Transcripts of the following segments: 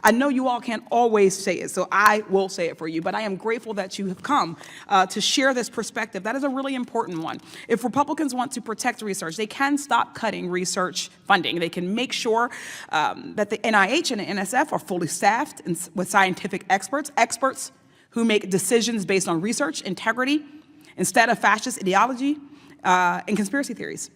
I know you all can't always say it, so I will say it for you, but I am grateful that you have come to share this perspective. That is a really important one. If Republicans want to protect research, they can stop cutting research funding. They can make sure that the NIH and the NSF are fully staffed with scientific experts who make decisions based on research, integrity, instead of fascist ideology and conspiracy theories.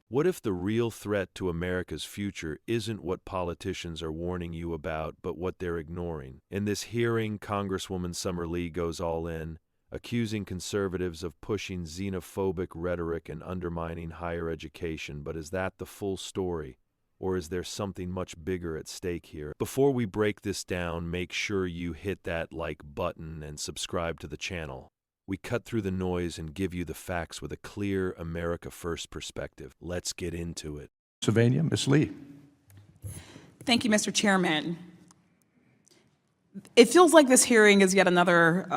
What if the real threat to America's future isn't what politicians are warning you about, but what they're ignoring? In this hearing, Congresswoman Summer Lee goes all in, accusing conservatives of pushing xenophobic rhetoric and undermining higher education. But is that the full story? Or is there something much bigger at stake here? Before we break this down, make sure you hit that like button and subscribe to the channel. We cut through the noise and give you the facts with a clear America First perspective. Let's get into it. Pennsylvania, Ms. Lee. Thank you, Mr. Chairman. It feels like this hearing is yet another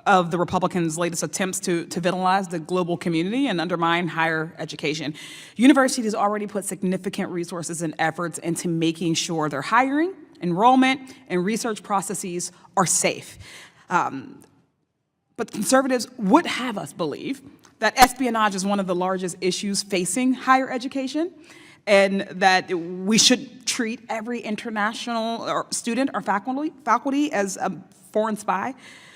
of the Republicans' latest attempts to villainize the global community and undermine higher education. Universities already put significant resources and efforts into making sure their hiring, enrollment, and research processes are safe. But conservatives would have us believe that espionage is one of the largest issues facing higher education, and that we should treat every international student or faculty as a foreign spy.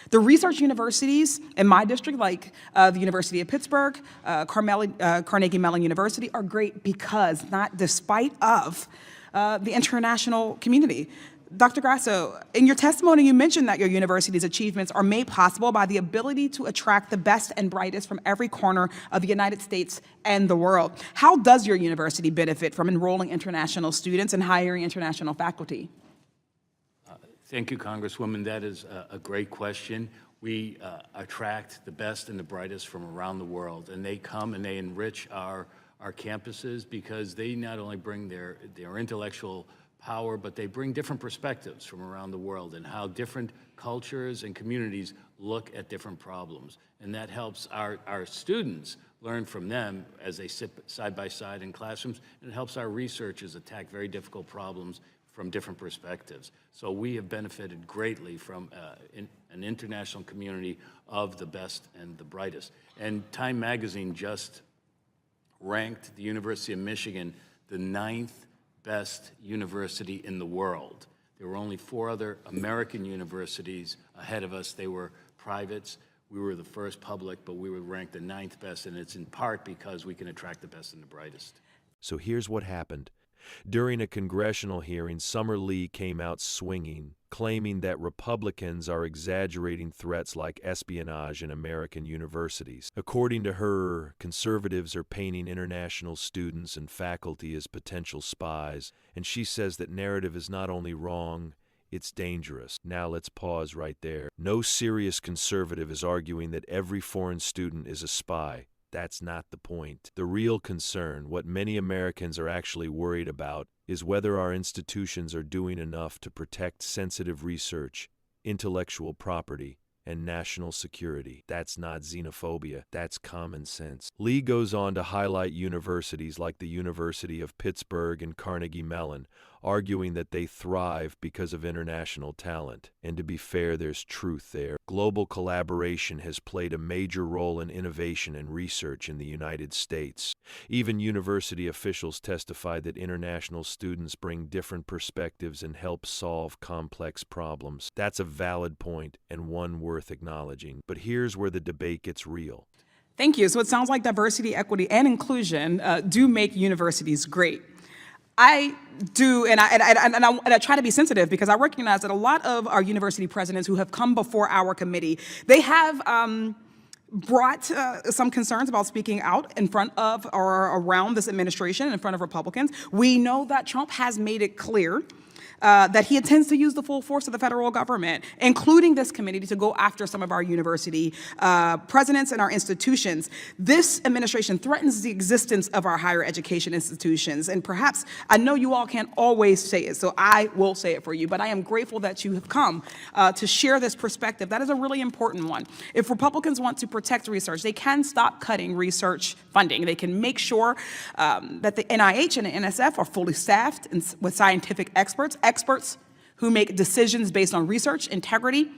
The research universities in my district, like the University of Pittsburgh, Carnegie Mellon University, are great because, not despite of, the international community. Dr. Grasso, in your testimony, you mentioned that your university's achievements are made possible by the ability to attract the best and brightest from every corner of the United States and the world. How does your university benefit from enrolling international students and hiring international faculty? Thank you, Congresswoman. That is a great question. We attract the best and the brightest from around the world, and they come and they enrich our campuses because they not only bring their intellectual power, but they bring different perspectives from around the world and how different cultures and communities look at different problems. And that helps our students learn from them as they sit side by side in classrooms, and it helps our researchers attack very difficult problems from different perspectives. So we have benefited greatly from an international community of the best and the brightest. And Time Magazine just ranked the University of Michigan the 9th best university in the world. There were only 4 other American universities ahead of us. They were privates. We were the first public, but we were ranked the 9th best, and it's in part because we can attract the best and the brightest. So here's what happened. During a congressional hearing, Summer Lee came out swinging, claiming that Republicans are exaggerating threats like espionage in American universities. According to her, conservatives are painting international students and faculty as potential spies, and she says that narrative is not only wrong, it's dangerous. Now let's pause right there. No serious conservative is arguing that every foreign student is a spy. That's not the point. The real concern, what many Americans are actually worried about, is whether our institutions are doing enough to protect sensitive research, intellectual property, and national security. That's not xenophobia. That's common sense. Lee goes on to highlight universities like the University of Pittsburgh and Carnegie Mellon, arguing that they thrive because of international talent. And to be fair, there's truth there. Global collaboration has played a major role in innovation and research in the United States. Even university officials testify that international students bring different perspectives and help solve complex problems. That's a valid point and one worth acknowledging. But here's where the debate gets real. Thank you. So it sounds like diversity, equity, and inclusion do make universities great. I do, and I try to be sensitive because I recognize that a lot of our university presidents who have come before our committee, they have brought some concerns about speaking out in front of or around this administration, in front of Republicans. We know that Trump has made it clear that he intends to use the full force of the federal government, including this committee, to go after some of our university presidents and our institutions. This administration threatens the existence of our higher education institutions. And perhaps, I know you all can't always say it, so I will say it for you, but I am grateful that you have come to share this perspective. That is a really important one. If Republicans want to protect research, they can stop cutting research funding. They can make sure that the NIH and the NSF are fully staffed with scientific experts who make decisions based on research, integrity,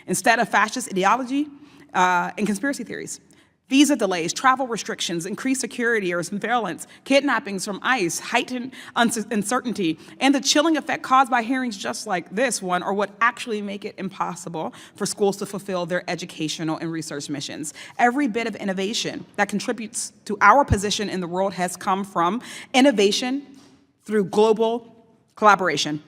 instead of fascist ideology and conspiracy theories. Visa delays, travel restrictions, increased security or surveillance, kidnappings from ICE, heightened uncertainty, and the chilling effect caused by hearings just like this one are what actually make it impossible for schools to fulfill their educational and research missions. Every bit of innovation that contributes to our position in the world has come from innovation through global collaboration.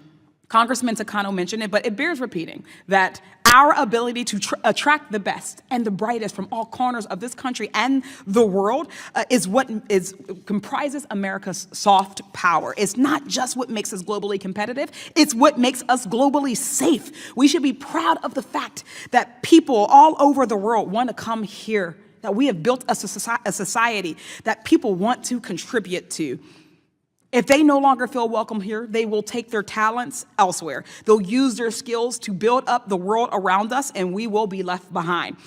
Congressman Takano mentioned it, but it bears repeating that our ability to attract the best and the brightest from all corners of this country and the world is what comprises America's soft power. It's not just what makes us globally competitive, it's what makes us globally safe. We should be proud of the fact that people all over the world want to come here, that we have built a society that people want to contribute to. If they no longer feel welcome here, they will take their talents elsewhere. They'll use their skills to build up the world around us, and we will be left behind.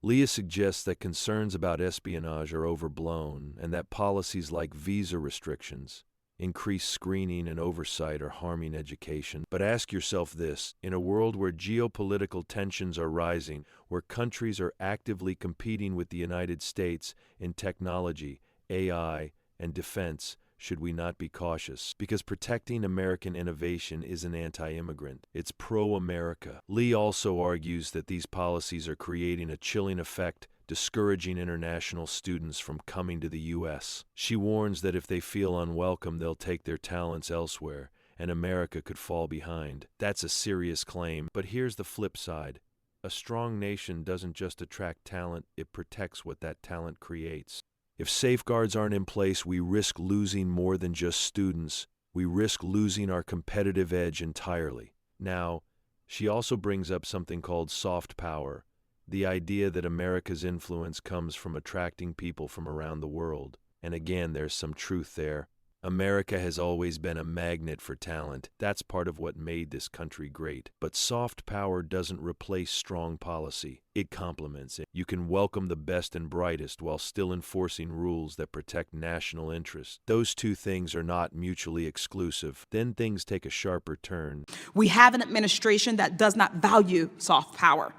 Leah suggests that concerns about espionage are overblown and that policies like visa restrictions, increased screening and oversight are harming education. But ask yourself this: in a world where geopolitical tensions are rising, where countries are actively competing with the United States in technology, AI, and defense, should we not be cautious? Because protecting American innovation isn't anti-immigrant, it's pro-America. Lee also argues that these policies are creating a chilling effect, discouraging international students from coming to the U.S. She warns that if they feel unwelcome, they'll take their talents elsewhere, and America could fall behind. That's a serious claim, but here's the flip side. A strong nation doesn't just attract talent, it protects what that talent creates. If safeguards aren't in place, we risk losing more than just students. We risk losing our competitive edge entirely. Now, she also brings up something called soft power, the idea that America's influence comes from attracting people from around the world. And again, there's some truth there. America has always been a magnet for talent. That's part of what made this country great. But soft power doesn't replace strong policy. It complements it. You can welcome the best and brightest while still enforcing rules that protect national interests. Those two things are not mutually exclusive. Then things take a sharper turn. We have an administration that does not value soft power.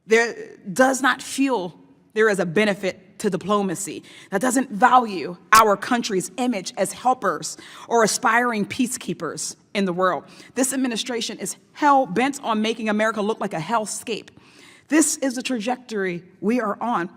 There does not feel there is a benefit to diplomacy, that doesn't value our country's image as helpers or aspiring peacekeepers in the world. This administration is hell-bent on making America look like a hellscape. This is the trajectory we are on.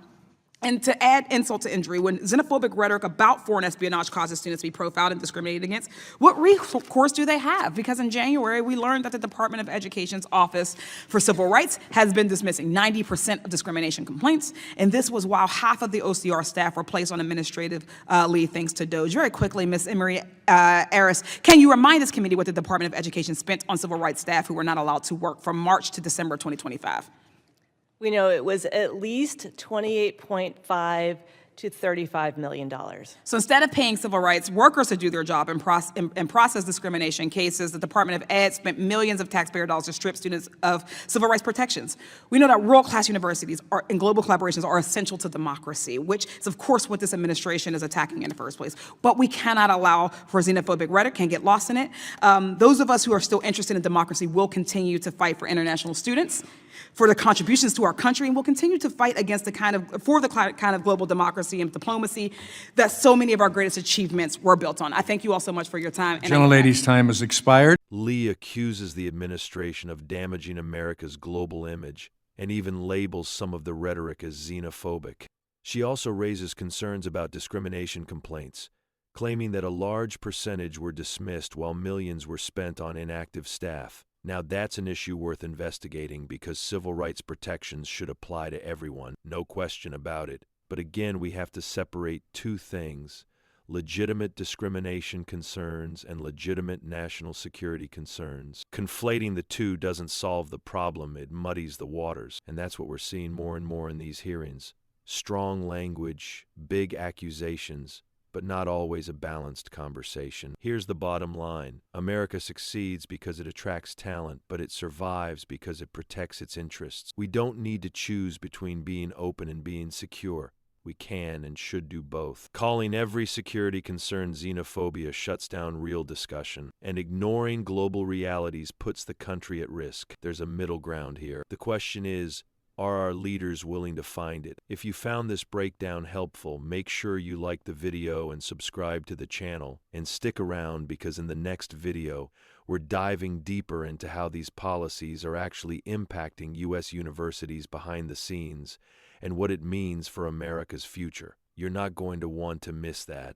And to add insult to injury, when xenophobic rhetoric about foreign espionage causes students to be profiled and discriminated against, what recourse do they have? Because in January, we learned that the Department of Education's Office for Civil Rights has been dismissing 90% of discrimination complaints, and this was while half of the OCR staff were placed on administrative leave thanks to DOJ. Very quickly, Ms. Emery Aris, can you remind this committee what the Department of Education spent on civil rights staff who were not allowed to work from March to December 2025? We know it was at least $28.5 to $35 million. So instead of paying civil rights workers to do their job and process discrimination cases, the Department of Ed spent millions of taxpayer dollars to strip students of civil rights protections. We know that world-class universities and global collaborations are essential to democracy, which is, of course, what this administration is attacking in the first place. But we cannot allow for xenophobic rhetoric, can't get lost in it. Those of us who are still interested in democracy will continue to fight for international students, for their contributions to our country, and we'll continue to fight against the kind of global democracy and diplomacy that so many of our greatest achievements were built on. I thank you all so much for your time. Gentlelady's time has expired. Lee accuses the administration of damaging America's global image and even labels some of the rhetoric as xenophobic. She also raises concerns about discrimination complaints, claiming that a large percentage were dismissed while millions were spent on inactive staff. Now that's an issue worth investigating because civil rights protections should apply to everyone, no question about it. But again, we have to separate two things: legitimate discrimination concerns and legitimate national security concerns. Conflating the two doesn't solve the problem, it muddies the waters. And that's what we're seeing more and more in these hearings. Strong language, big accusations, but not always a balanced conversation. Here's the bottom line. America succeeds because it attracts talent, but it survives because it protects its interests. We don't need to choose between being open and being secure. We can and should do both. Calling every security concern xenophobia shuts down real discussion, and ignoring global realities puts the country at risk. There's a middle ground here. The question is, are our leaders willing to find it? If you found this breakdown helpful, make sure you like the video and subscribe to the channel. And stick around, because in the next video, we're diving deeper into how these policies are actually impacting U.S. universities behind the scenes and what it means for America's future. You're not going to want to miss that.